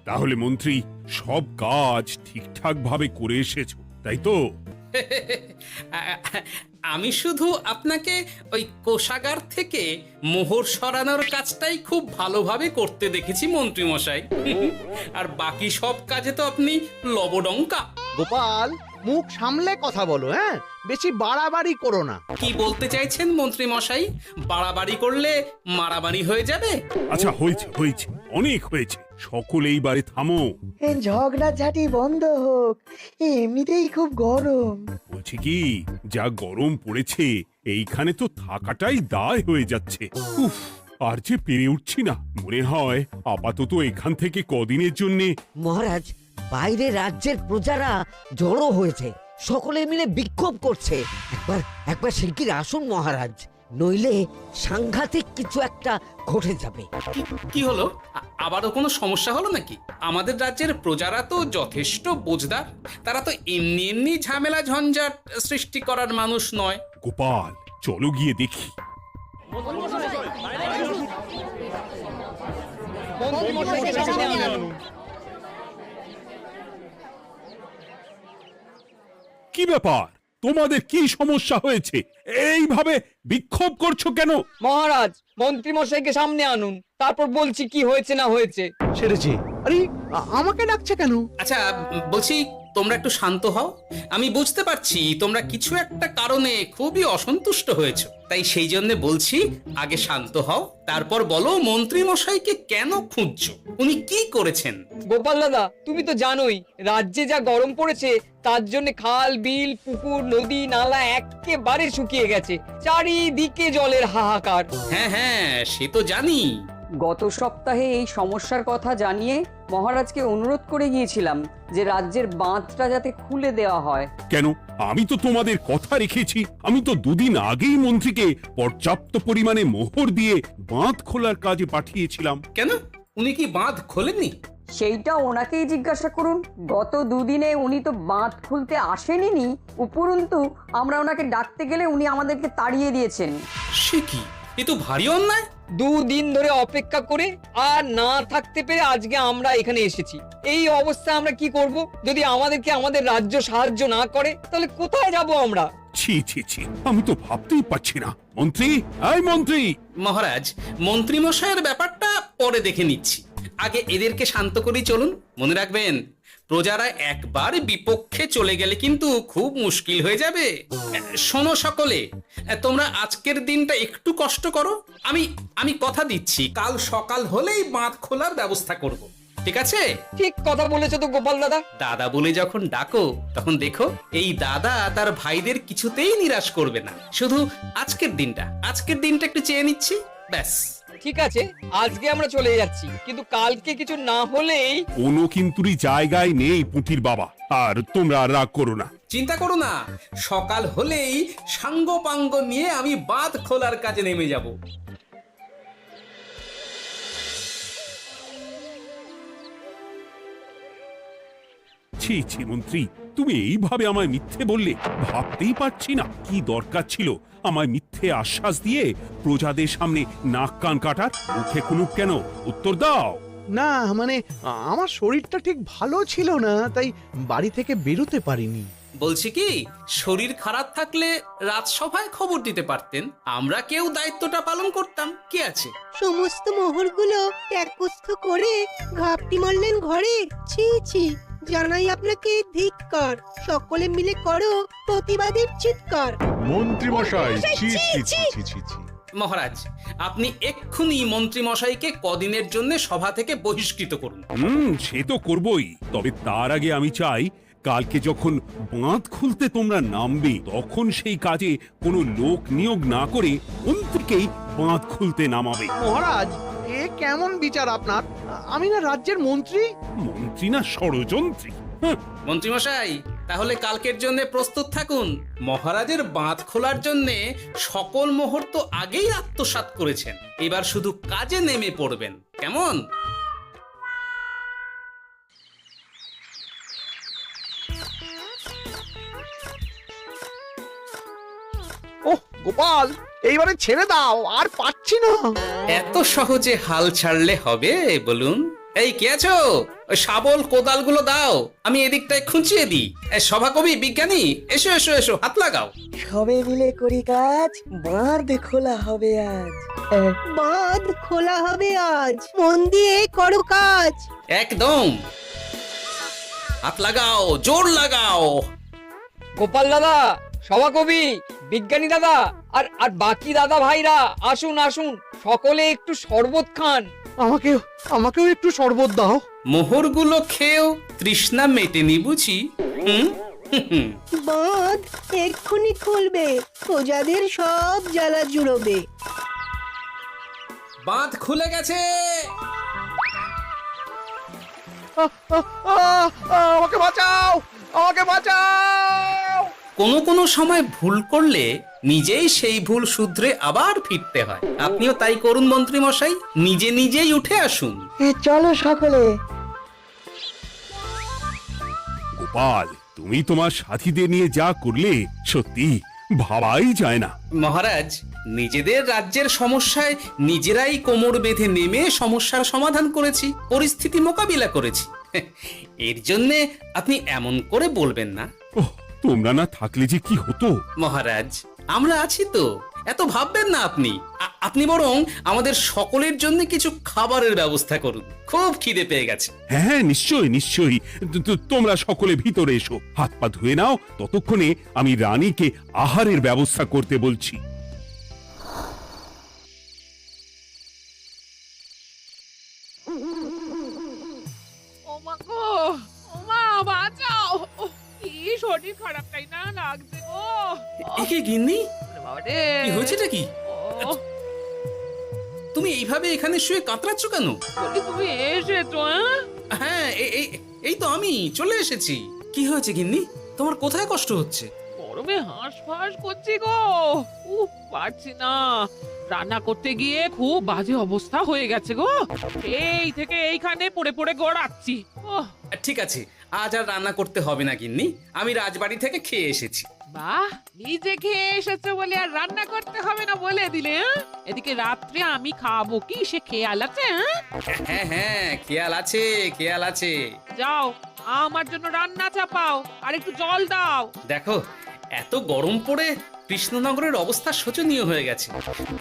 তাহলে মন্ত্রী সব কাজ ঠিকঠাক ভাবে করে এসেছো, তাই তো? আমি শুধু আপনাকে ওই কোষাগার থেকে মোহর সরানোর কাজটাই খুব ভালোভাবে করতে দেখেছি মন্ত্রী মশাই। আর বাকি সব কাজে তো আপনি লবডঙ্কা। গোপাল, মুখ সামলে কথা বলো, হ্যাঁ? বেশি বাড়াবাড়ি করো না। কি বলতে চাইছেন মন্ত্রী মশাই? বাড়াবাড়ি করলে মারামারি হয়ে যাবে? আচ্ছা, হয়েছে হয়েছে, অনেক হয়েছে, সকলে এইবারে থামো। ঝগড়াঝাটি বন্ধ হোক, এমনিতেই খুব গরম। বলছি কি, যা গরম পড়েছে এইখানে তো থাকাটাই দায় হয়ে যাচ্ছে। উফ, আর যে পেরে উঠছি না। মনে হয় আপাতত এখান থেকে কদিনের জন্যে। মহারাজ, বাইরে রাজ্যের প্রজারা জড়ো হয়েছে, সকলে মিলে বিক্ষোভ করছে। একবার শিগগির আসুন মহারাজ, নইলে সাংঘাতিক কিছু একটা ঘটে যাবে। কি হলো? আবারও কোনো সমস্যা হলো নাকি? আমাদের রাজ্যের প্রজারা তো যথেষ্ট বোঝদার, তারা তো এমনি এমনি ঝামেলা ঝঞ্ঝাট সৃষ্টি করার মানুষ নয়। গোপাল, চলো গিয়ে দেখি। কি ব্যাপার, তোমাদের কি সমস্যা হয়েছে? এইভাবে বিক্ষোভ করছো কেন? মহারাজ, মন্ত্রী মশাইকে সামনে আনুন, তারপর বলছি কি হয়েছে না হয়েছে। সেরেছে। আরে, আমাকে ডাকছে কেন? আচ্ছা, বলছি তোমরা একটু শান্ত হও। আমি বুঝতে পারছি তোমরা কিছু একটা কারণে খুবই অসন্তুষ্ট হয়েছো, তাই সেই জন্য বলছি আগে শান্ত হও, তারপর বলো মন্ত্রী মশাইকে কেন খুঁজছো, উনি কি করেছেন? গোপাল দাদা, তুমি তো জানোই রাজ্যে যা গরম পড়েছে, তার জন্য খাল বিল পুকুর নদী নালা একেবারে শুকিয়ে গেছে, চারিদিকে জলের হাহাকার। হ্যাঁ হ্যাঁ, সে তো জানি। গত সপ্তাহে এই সমস্যার কথা জানিয়ে মহারাজকে অনুরোধ করে গিয়েছিলাম যে রাজ্যের বাঁধটা যাতে খুলে দেওয়া হয়। কেন? আমি তো তোমাদের কথা রেখেছি। আমি তো দুদিন আগেই মন্ত্রীকে পর্যাপ্ত পরিমাণে মোহর দিয়ে বাঁধ খোলার কাজে পাঠিয়েছিলাম। কেন, উনি কি বাঁধ খোলেননি? সেইটা ওনাকেই জিজ্ঞাসা করুন। গত দুদিনে উনি তো বাঁধ খুলতে আসেনি, উপরন্তু আমরা ওনাকে ডাকতে গেলে উনি আমাদেরকে তাড়িয়ে দিয়েছেন। সে কি, এ তো ভারী অন্যায়। দুদিন ধরে অপেক্ষা করে আর না থাকতে পেরে আজকে আমরা এখানে এসেছি। এই অবস্থা আমরা কি করব? যদি আমাদেরকে আমাদের রাজ্য সাহায্য না করে তাহলে কোথায় যাব আমরা? ছি ছি ছি, আমি তো ভাবতেই পারছি না। মন্ত্রী, এই মন্ত্রী! মহারাজ, মন্ত্রী মশাইয়ের ব্যাপারটা পরে দেখে নিচ্ছি, আগে এদেরকে শান্ত করেই চলুন। মনে রাখবেন, প্রজারা একবার বিপক্ষে চলে গেলে কিন্তু খুব মুশকিল হয়ে যাবে। শোনো সকলে, তোমরা আজকের দিনটা একটু কষ্ট করো। আমি কথা দিচ্ছি, কাল সকাল হলেই বাঁধ খোলার ব্যবস্থা করব, ঠিক আছে? ঠিক কথা বলেছো তো গোপাল দাদা। দাদা বলে যখন ডাকো, তখন দেখো এই দাদা তার ভাইদের কিছুতেই নিরাশ করবে না। শুধু আজকের দিনটা একটু চেয়ে নিচ্ছি, ব্যাস। ঠিক আছে, আজকে আমরা চলে যাচ্ছি, কিন্তু কালকে কিছু না হলেই। কোনো কিন্তুরই জায়গায় নেই পুঁটির বাবা। আর তোমরা আর রাগ করো না। চিন্তা করো না, সকাল হলেই সাঙ্গ পাঙ্গ নিয়ে আমি বাঁধ খোলার কাজে নেমে যাব। ছি ছি মন্ত্রী, তুমি এইভাবে আমায় মিথ্যে বললে? ভাবতেই পারছি না কি দরকার ছিল আমায় মিথ্যে আশ্বাস দিয়ে প্রজাদের সামনে নাক কান কাটার। মুখে কুলুপ কেন? উত্তর দাও। না, মানে আমার শরীরটা ঠিক ভালো ছিল না, তাই বাড়ি থেকে বেরোতে পারিনি। বলছি কি, শরীর খারাপ থাকলে রাজসভায় খবর দিতে পারতেন, আমরা কেউ দায়িত্বটা পালন করতাম, কি আছে? সমস্ত মোহরগুলো ত্যাগস্থ করে ঘাপটি মারলেন ঘরে। ছি ছি, জানাই আপনাকে ধিক্কার। সকলে মিলে করো প্রতিবাদের চিৎকার। মন্ত্রী মশাই, ছি ছি ছি ছি ছি ছি। মহারাজ, আপনি এক্ষুনি মন্ত্রী মশাইকে কদিনের জন্য সভা থেকে বহিষ্কৃত করুন। সে তো করবই, তবে তার আগে আমি চাই কালকে যখন বাঁধ খুলতে তোমরা নামবে, তখন সেই কাজে কোনো লোক নিয়োগ না করে মন্ত্রীকেই বাঁধ খুলতে নামাবে। মহারাজ, এ কেমন বিচার আপনার? আমি না রাজ্যের মন্ত্রী। মন্ত্রী না ষড়যন্ত্রী। মন্ত্রী মশাই, তাহলে কালকের জন্য প্রস্তুত থাকুন। মহারাজের বাঁধ খোলার জন্য সকল মোহর তো আগেই আত্মসাৎ করেছেন, এবার শুধু কাজে নেমে পড়বেন, কেমন? ওহ গোপাল, এইবারে ছেড়ে দাও, আর পাচ্ছি না। এত সহজে হাল ছাড়লে হবে বলুন? এই কে আছো? ওই শাবল কোদালগুলো দাও, আমি এদিকটায় খুঁচিয়ে দিই। সভাকবি, বিজ্ঞানী, এসো এসো এসো, হাত লাগাও। সবে মিলে করি কাজ, বাঁধ খোলা হবে আজ। বাঁধ খোলা হবে আজ, মন দিয়ে করো কাজ। একদম, হাত লাগাও, জোর লাগাও। গোপাল দাদা, সভাকবি, বিজ্ঞানী দাদা আর আর বাকি দাদা ভাইরা আসুন আসুন, সকলে একটু শরবত খান। আমাকেও একটু শরবত দাও। মোহরগুলো খেয়েও তৃষ্ণা মেটেনি বুঝি? হুম হুম। বাঁধ এক্ষুনি খুলবে, প্রজাদের সব জ্বালা জুড়োবে। বাঁধ খুলে গেছে। আমাকে বাঁচাও, আমাকে বাঁচাও। কোনো সময় ভুল করলে নিজেই সেই ভুল শুধরে আবার ফিরতে হয়। আপনিও তাই করুন মন্ত্রী মশাই, নিজে নিজেই উঠে আসুন। চলো সকলে। গোপাল, তুমি তোমার সাথীদের নিয়ে যা করলে সত্যি ভাবাই যায় না। মহারাজ, নিজেদের রাজ্যের সমস্যায় নিজেরাই কোমর বেঁধে নেমে সমস্যার সমাধান করেছি, পরিস্থিতি মোকাবিলা করেছি। এর জন্যে আপনি এমন করে বলবেন না। ওহ, তোমরা না থাকলে যে কি হতো। মহারাজ, আমরা আছি তো, এত ভাববেন না আপনি। আপনি বরং আমাদের সকলের জন্য কিছু খাবারের ব্যবস্থা করুন, খুব খিদে পেয়ে গেছে। হ্যাঁ, নিশ্চয়ই নিশ্চয়ই। তোমরা সকলে ভিতরে এসো, হাত পা ধুয়ে নাও, ততক্ষণে আমি রানীকে আহারের ব্যবস্থা করতে বলছি। ওমা গো, ওমা বাঁচাও, কি শরীর খারাপ তাই না লাগছে গো। একে গিন্নি, বাবারে, কি হয়েছেটা কি? ও, তুমি এইভাবে এখানে শুয়ে কাতরাচ্ছ কেন? বলি তুমি এসেছো? হ্যাঁ, এই তো আমি চলে এসেছি। কি হয়েছে গিন্নি? তোমার কোথায় কষ্ট হচ্ছে? গরমে হাঁসফাঁস করছি গো, পারছি না। রান্না করতে গিয়ে খুব বাজে অবস্থা হয়ে গেছে গো, এই থেকে এইখানে পড়ে পড়ে গড়াচ্ছি। ঠিক আছে, আজ আর রান্না করতে হবে না গিন্নি, আমি রাজবাড়ি থেকে খেয়ে এসেছি। বাহ, নিজে খেয়ে এসেছো বলে আর রান্না করতে হবে না বলে দিলে? এদিকে রাত্রে আমি খাবো কি, সে খেয়াল আছে? হ্যাঁ হ্যাঁ, খেয়াল আছে, খেয়াল আছে। যাও, আমার জন্য রান্না চাপাও আর একটু জল দাও। দেখো, এত গরম পড়ে কৃষ্ণনগরের অবস্থা শোচনীয় হয়ে গেছে।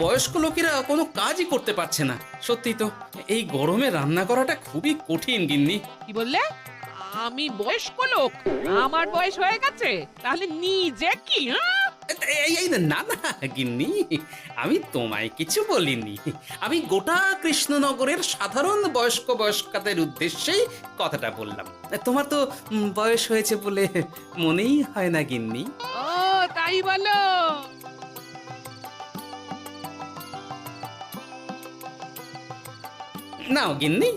বয়স্ক লোকেরা কোনো কাজই করতে পারছে না। সত্যি তো, এই গরমে রান্না করাটা খুবই কঠিন গিন্নি। কি বললে? আমি বয়স্ক লোক? আমার বয়স হয়ে গেছে, তাহলে নিজে কি? এই না না গিন্নি, আমি তোমায় কিছু বলিনি। আমি গোটা কৃষ্ণনগরের সাধারণ বয়স্কাদের উদ্দেশ্যেই কথাটা বললাম। তোমার তো বয়স হয়েছে বলে মনেই হয় না গিন্নি। ও তাই বলো? নাও গিন্নি,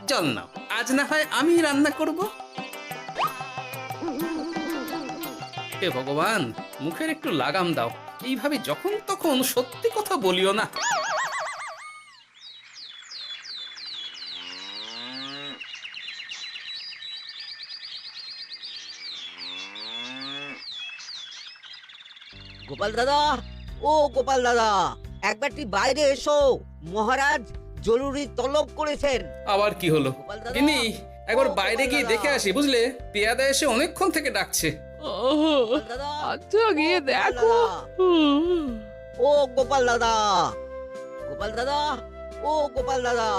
জল নাও। আজ না হয় আমি রান্না করব। হে ভগবান, মুখের একটু লাগাম দাও। এইভাবে যখন তখন সত্যি কথা বলিও না। গোপাল দাদা, ও গোপাল দাদা, একবারটি বাইরে এসো, মহারাজ জরুরি তলব করেছেন। আবার কি হলো গোপাল দাদা, গিন্নি? একবার ও বাইরে গোপাল গিয়ে দাদা। দেখে আসি, বুঝলে? পেয়াদা এসে অনেকক্ষণ থেকে ডাকছে। গোপাল দাদা, আচ্ছা, গিয়ে গোপাল দেখো। দাদা, ও গোপাল দাদা, গোপাল দাদা, ও গোপাল দাদা,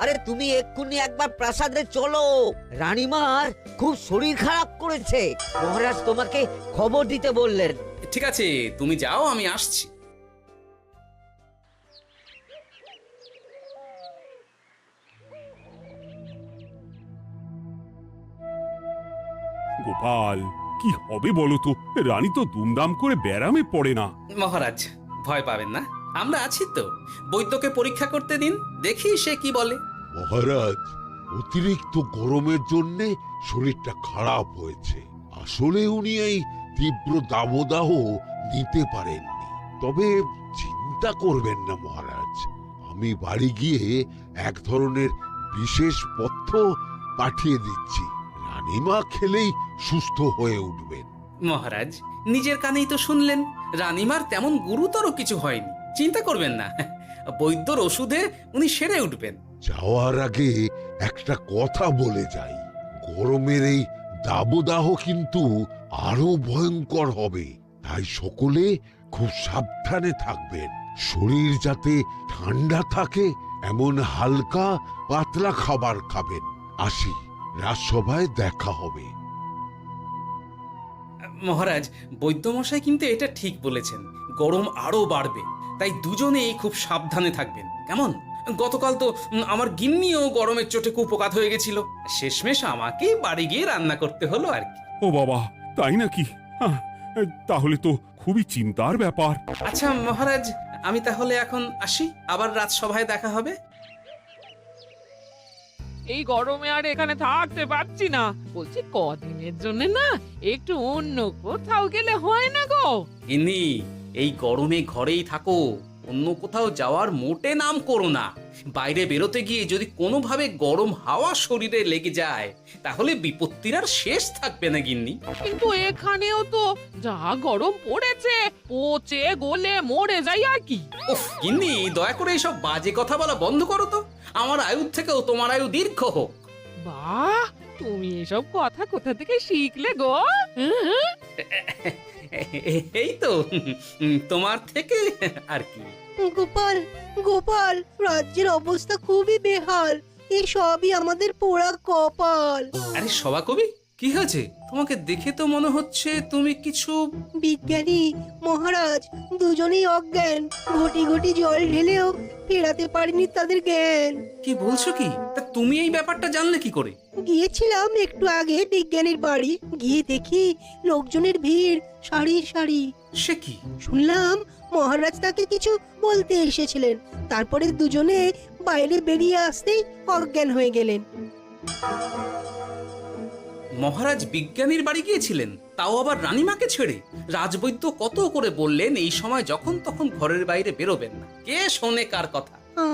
আরে তুমি এক্ষুনি একবার প্রাসাদে চলো, রানীমার খুব শরীর খারাপ করেছে, মহারাজ তোমাকে খবর দিতে বললেন। ঠিক আছে, তুমি যাও, আমি আসছি। গোপাল, কি হবে বলো তো? রানী তো দুমদাম করে ব্যারামে পড়ে না। মহারাজ, ভয় পাবেন না, আমরা আছি তো। বৈদ্যকে পরীক্ষা করতে দিন, দেখি সে কি বলে। মহারাজ, অতিরিক্ত গরমের জন্য শরীরটা খারাপ হয়েছে। আসলে উনি এই তীব্র দাবদাহ নিতে পারেননি। তবে চিন্তা করবেন না মহারাজ, আমি বাড়ি গিয়ে এক ধরনের বিশেষ পথ্য পাঠিয়ে দিচ্ছি। রানীমা খেলেই সুস্থ হয়ে উঠবেন। মহারাজ, নিজের কানেই তো শুনলেন, রানীমার তেমন গুরুতর কিছু হয়নি, চিন্তা করবেন না। বৈদ্যর ওষুধে উনি সেরে উঠবেন। যাওয়ার আগে একটা কথা বলে যাই, গরমের এই দাবদাহ কিন্তু আরো ভয়ঙ্কর হবে, তাই সকলে খুব সাবধানে থাকবেন। শরীর যাতে ঠান্ডা থাকে এমন হালকা পাতলা খাবার খাবেন। আসি, রাজসভায় দেখা হবে। মহারাজ, বৈদ্যমশাই কিন্তু এটা ঠিক বলেছেন, গরম আরো বাড়বে, তাই দুজনেই খুব সাবধানে থাকবেন, কেমন? গতকাল তো আমার গিন্নিও গরমের চোটে কুপোকাত হয়ে গেছিল, শেষমেশ আমাকে বাড়ি গিয়ে রান্না করতে হলো আর কি। ও বাবা, তাই নাকি? হ্যাঁ, তাহলে তো খুবই চিন্তার ব্যাপার। আচ্ছা মহারাজ, আমি তাহলে এখন আসি, আবার রাজসভায় দেখা হবে। এই গরমে আর এখানে থাকতে পারছি না, বলছি কদিনের জন্য না একটু অন্য কোথাও গেলে হয় না গো? গিন্নি, এই গরমে ঘরেই থাকো, অন্য কোথাও যাওয়ার মোটে নাম করো না। বাইরে বেরোতে গিয়ে যদি কোনোভাবে গরম হাওয়া শরীরে লেগে যায় তাহলে বিপত্তির আর শেষ থাকবে না গিন্নি। কিন্তু এখানেও তো যা গরম পড়েছে, পচে গলে মরে যাই আর কি। উফ গিন্নি, দয়া করে এইসব বাজে কথা বলা বন্ধ করো তো, আমার আয়ুর থেকেও তোমার আয়ু দীর্ঘ হোক। বাহ, তুমি এসব কথা কোথা থেকে শিখলে গো? হুম? এই তো তোমার থেকে আর কি। গোপাল, গোপাল, রাজ্যের অবস্থা খুবই বেহাল। এই সবই আমাদের পোড়া কপাল। আরে সভা কবি, কি হয়েছে? তোমাকে দেখে তো মনে হচ্ছে তুমি কিছু... বিজ্ঞানী মহারাজ দুজনেই অজ্ঞান, ঘটি ঘটি জল ঢেলেও ফেরাতে পারেনি তাদের জ্ঞান। কি বলছো কি? তা তুমি এই ব্যাপারটা জানলে কি করে? গিয়েছিলাম একটু আগে বিজ্ঞানীর বাড়ি, গিয়ে দেখি লোকজনের ভিড় সারি সারি। সে কি? শুনলাম মহারাজ তাকে কিছু বলতে এসেছিলেন, তারপরে দুজনে বাইরে বেরিয়ে আসতেই অজ্ঞান হয়ে গেলেন। মহারাজ বিজ্ঞানীর বাড়ি গিয়েছিলেন, তাও আবার রানীমাকে ছেড়ে? রাজবৈদ্য কত করে বললেন এই সময় যখন তখন ঘরের বাইরে বেরোবেন না, কে শোনে কার কথা?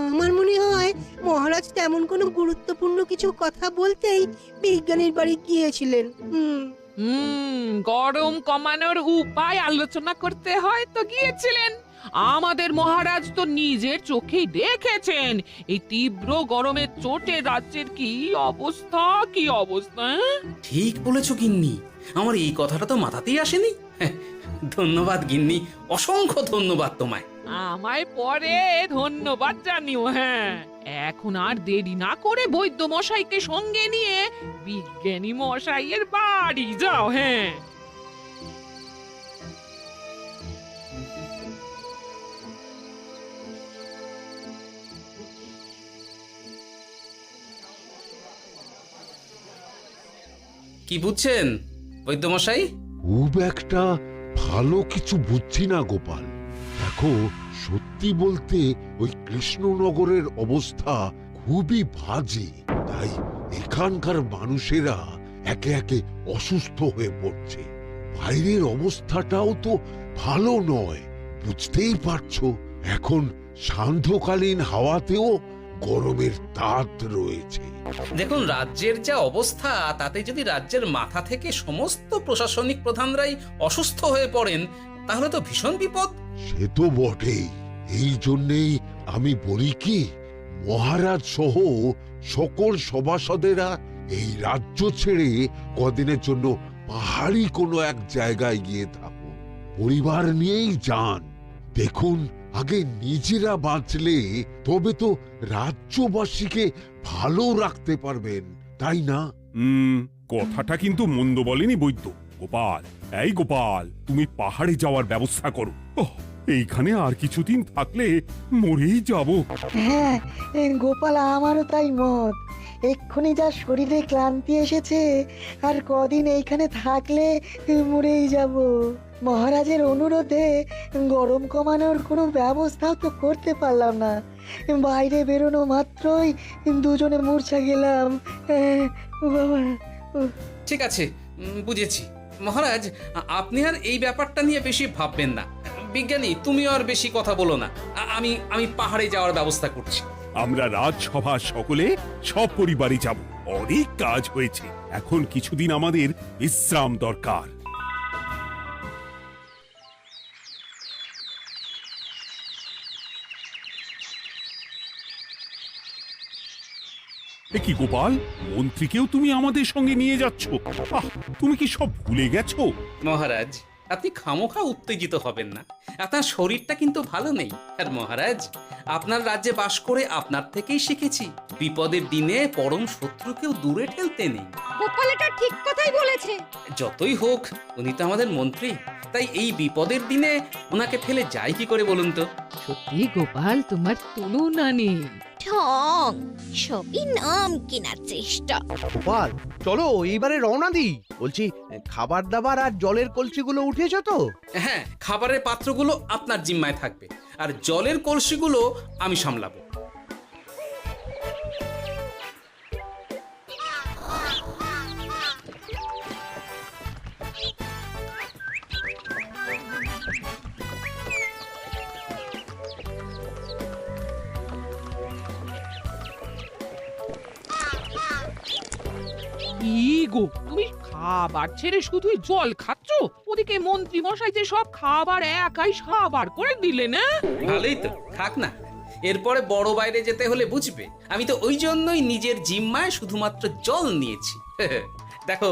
আমার মনে হয় মহারাজ তেমন কোনো গুরুত্বপূর্ণ কিছু কথা বলতেই বিজ্ঞানীর বাড়ি গিয়েছিলেন। গরম কমানোর উপায় আলোচনা করতে হয় তো গিয়েছিলেন। আমাদের মহারাজ তো নিজের চোখেই দেখেছেন এই তীব্র গরমের চোটে রাজ্যের কি অবস্থা, কি অবস্থা। ঠিক বলেছো গিন্নি, আমার এই কথাটা তো মাথাতেই আসেনি। ধন্যবাদ গিন্নি, অসংখ্য ধন্যবাদ তোমায়। আমায় পরে ধন্যবাদ জানিও। হ্যাঁ, এখন আর দেরি না করে বৈদ্য মশাইকে সঙ্গে নিয়ে বিজ্ঞানী মশাইয়ের বাড়ি যাও। হ্যাঁ, কি বুঝছেন বৈদ্যমশাই? খুব একটা ভালো কিছু বুঝছি না গোপাল। দেখো, সত্যি বলতে ওই কৃষ্ণনগরের অবস্থা খুবই বাজে, তাই এখানকার মানুষেরা একে একে অসুস্থ হয়ে পড়ছে। বাইরের অবস্থাটাও তো ভালো নয়, বুঝতেই পারছো। এখন সান্ধ্যকালীন হাওয়াতেও গরমের তাত রয়েছে। দেখুন, রাজ্যের যা অবস্থা তাতে যদি রাজ্যের মাথা থেকে সমস্ত প্রশাসনিক প্রধানরাই অসুস্থ হয়ে পড়েন তাহলে তো ভীষণ বিপদ। সে তো বটেই, এই জন্যেই আমি বলি কি, মহারাজ সহ সকল সভাসদেরা এই রাজ্য ছেড়ে কদিনের জন্য পাহাড়ি কোনো এক জায়গায় গিয়ে থাকুন, পরিবার নিয়েই যান। দেখুন, আগে নিজেরা বাঁচলে তবে তো রাজ্যবাসীকে ভালো রাখতে পারবেন, তাই না? কথাটা কিন্তু মন্দ বলেনি বৈদ্য। গোপাল, এই গোপাল, তুমি পাহাড়ে যাওয়ার ব্যবস্থা করো। এইখানে আর কিছুদিন থাকলে মরেই যাব। হ্যাঁ গোপাল, আমারও তাই মত। এক্ষুনি যা শরীরে ক্লান্তি এসেছে, আর কদিন এইখানে থাকলে মরেই যাব। মহারাজের অনুরোধে গরম কমানোর কোনো ব্যবস্থাও তো করতে পারলাম না, বাইরে বেরোনো মাত্রই দুজনে মূর্ছা গেলাম। বাবা, ঠিক আছে, বুঝেছি। মহারাজ, আপনি আর এই ব্যাপারটা নিয়ে বেশি ভাববেন না। বিজ্ঞানী, তুমি আর বেশি কথা বলো না, আমি পাহাড়ে যাওয়ার ব্যবস্থা করছি। আমরা রাজসভা সকলে সব পরিবারে যাব। অনেক কাজ হয়েছে, এখন কিছুদিন আমাদের বিশ্রাম দরকার। এ কি গোপাল, মন্ত্রীকেও তুমি আমাদের সঙ্গে নিয়ে যাচ্ছ? আহ, তুমি কি সব ভুলে গেছো? মহারাজ, আপনি খামোখা উত্তেজিত হবেন না। আপনার শরীরটা কিন্তু ভালো নেই। আর মহারাজ, আপনার রাজ্যে বাস করে আপনার থেকেই শিখেছি বিপদের দিনে পরম শত্রুকেও দূরে ঠেলতে নেই। গোপাল এটা ঠিক কথাই বলেছে। যতই হোক, উনি তো আমাদের মন্ত্রী, তাই এই বিপদের দিনে ওনাকে ফেলে যায় কি করে বলুন তো? সত্যি গোপাল, তোমার তুলনা নেই। ঠং, সবই নাম কেনার চেষ্টা। গোপাল, চলো এইবারে রওনা দিই। বলছি, খাবার দাবার আর জলের কলসিগুলো উঠেছো তো? হ্যাঁ, খাবারের পাত্রগুলো আপনার জিম্মায় থাকবে, আর জলের কলসিগুলো আমি সামলাবো। কি গো, তুমি খাবার ছেড়ে শুধুই জল খাচ্ছ? ওদিকে মন্ত্রী মশাই যে সব খাবার একাই সাবার করে দিলেন। না ভালোই তো, খাক না। এরপরে বড় বাইরে যেতে হলে বুঝবে, আমি তো ওই জন্যই নিজের জিম্মায় শুধুমাত্র জল নিয়েছি। দেখো,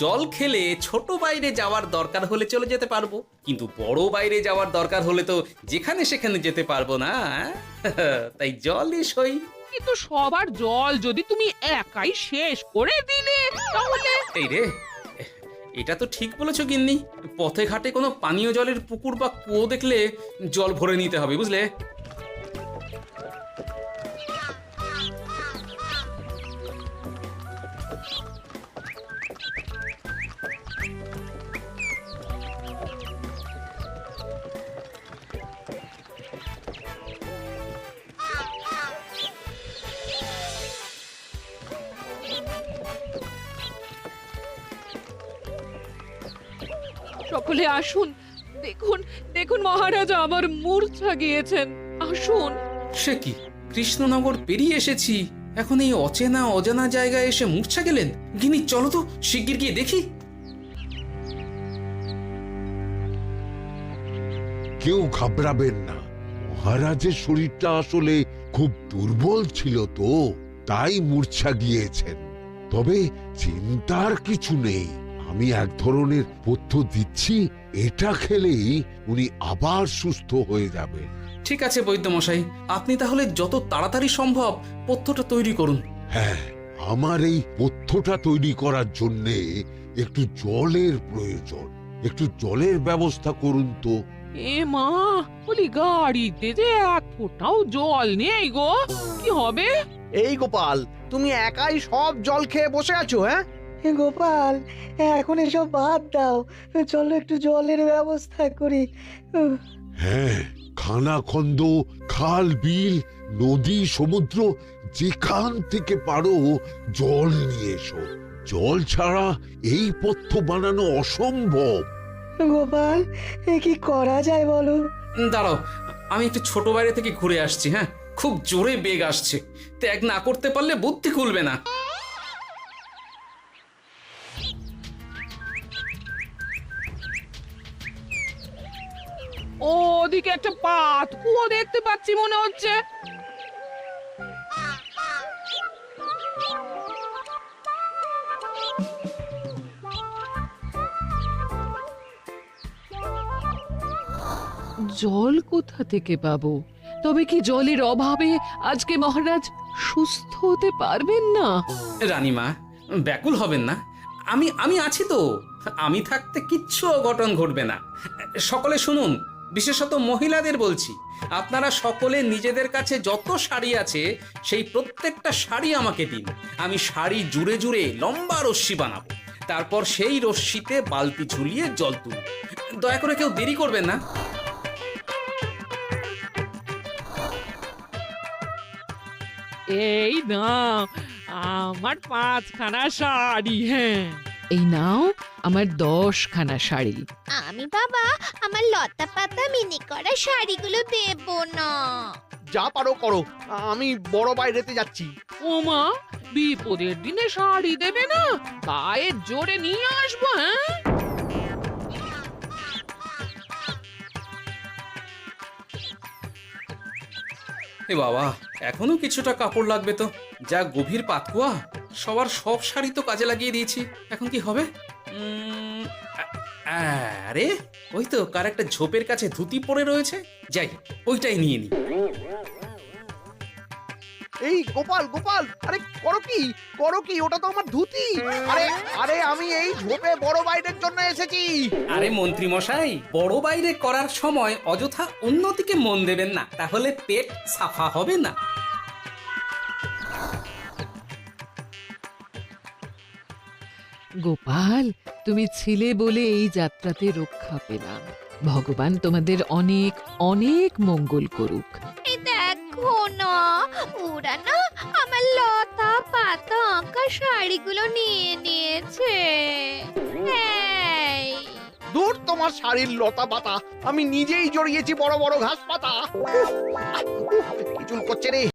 জল খেলে ছোট বাইরে যাওয়ার দরকার হলে চলে যেতে পারবো, কিন্তু বড় বাইরে যাওয়ার দরকার হলে তো যেখানে সেখানে যেতে পারবো না। তাই জলই সই। কিন্তু সবার জল যদি তুমি একাই শেষ করে দিলে তাহলে? এই রে, এটা তো ঠিক বলেছো গিন্নি। পথে ঘাটে কোনো পানীয় জলের পুকুর বা কুয়ো দেখলে জল ভরে নিতে হবে, বুঝলে? সকলে আসুন, দেখুন দেখুন, মহারাজ আবার মূর্ছা গিয়েছেন। আসুন। সে কি, কৃষ্ণনগর পেরিয়ে এসেছি, এখন এই অচেনা অজানা জায়গায় এসে মূর্ছা গেলেন? গিনি, চলো তো শিগগির গিয়ে দেখি। কেউ ঘাবড়াবেন না, মহারাজের শরীরটা আসলে খুব দুর্বল ছিল তো, তাই মূর্ছা গিয়েছেন। তবে চিন্তার কিছু নেই, আমি এক ধরনের পথ্য দিচ্ছি, এটা খেলেই উনি আবার সুস্থ হয়ে যাবেন। ঠিক আছে বৈদ্য মশাই, আপনি তাহলে যত তাড়াতাড়ি সম্ভব পথ্যটা তৈরি করুন। হ্যাঁ, আমার এই পথ্যটা তৈরি করার জন্যে একটু জলের প্রয়োজন। একটু জলের ব্যবস্থা করুন তো। এ মা, বলি গাড়িতে যে এক ফোঁটাও জল নেই গো, কি হবে? এই গোপাল, তুমি একাই সব জল খেয়ে বসে আছো? হ্যাঁ গোপাল, এখন এসব বাদ দাও, চলো একটু জলের ব্যবস্থা করি। হ্যাঁ, খানাখন্দ, খাল, বিল, নদী, সমুদ্র, যেখান থেকে পারো জল নিয়ে এসো। জল ছাড়া এই পথ্য বানানো অসম্ভব। গোপাল, এ কি করা যায় বলো? দাঁড়াও, আমি একটু ছোট বাইরে থেকে ঘুরে আসছি। হ্যাঁ, খুব জোরে বেগ আসছে, ত্যাগ না করতে পারলে বুদ্ধি খুলবে না। ওদিকে একটা পাত কুয়ো দেখতে পাচ্ছি মনে হচ্ছে। জল কোথা থেকে পাবো? তবে কি জলের অভাবে আজকে মহারাজ সুস্থ হতে পারবেন না? রানীমা, ব্যাকুল হবেন না, আমি আছি তো। আমি থাকতে কিচ্ছু অঘটন ঘটবে না। সকলে শুনুন, বিশেষত মহিলাদের বলছি, আপনারা সকলে নিজেদের কাছে যত শাড়ি আছে সেই প্রত্যেকটা শাড়ি আমাকে দিন। আমি শাড়ি জুড়ে জুড়ে লম্বা রশ্মি বানাবো, তারপর সেই রশ্মিতে বালতি ঝুলিয়ে জল তুলব। দয়া করে কেউ দেরি করবেন না। এই নাও আমার 5খানা শাড়ি। হ্যাঁ, এই নাও আমার 10খানা শাড়ি। আমি বাবা আমার লতা পাতা মিনি করা শাড়িগুলো দেব না। যা পারো করো, আমি বড় বাইরেতে যাচ্ছি। ওমা, বিপদের দিনে শাড়ি দেবে না? গায়ের জোরে নিয়ে আসবো। হ্যাঁ, এ বাবা, এখনো কিছুটা কাপড় লাগবে তো। যা গভীর পাতকুয়া, সবার সব শাড়ি তো কাজে লাগিয়ে দিয়েছি, এখন কি হবে? আরে ওই তো কার একটা ঝোপের কাছে ধুতি পড়ে রয়েছে, যাই ওইটাই নিয়ে নি। এই গোপাল গোপাল, আরে করো কি ওটা তো আমার ধুতি। আরে আরে আমি এই ঝোপে বড় বাইরের জন্য এসেছি। আরে মন্ত্রী মশাই, বড় বাইরে করার সময় অযথা অন্যদিকে মন দেবেন না, তাহলে পেট সাফা হবে না। গোপাল, তুমি ছিলে বলে এই যাত্রাতে রক্ষা পেলাম। ভগবান তোমাদের অনেক অনেক মঙ্গল করুক। এই দেখো না, ওরা না আমার লতা পাতা আঁকা শাড়িগুলো নিয়ে নিয়েছে। এই, দূর তোমার শাড়ির লতা পাতা, আমি নিজেই জড়িয়েছি বড় বড় ঘাস পাতা। চুল করছে রে।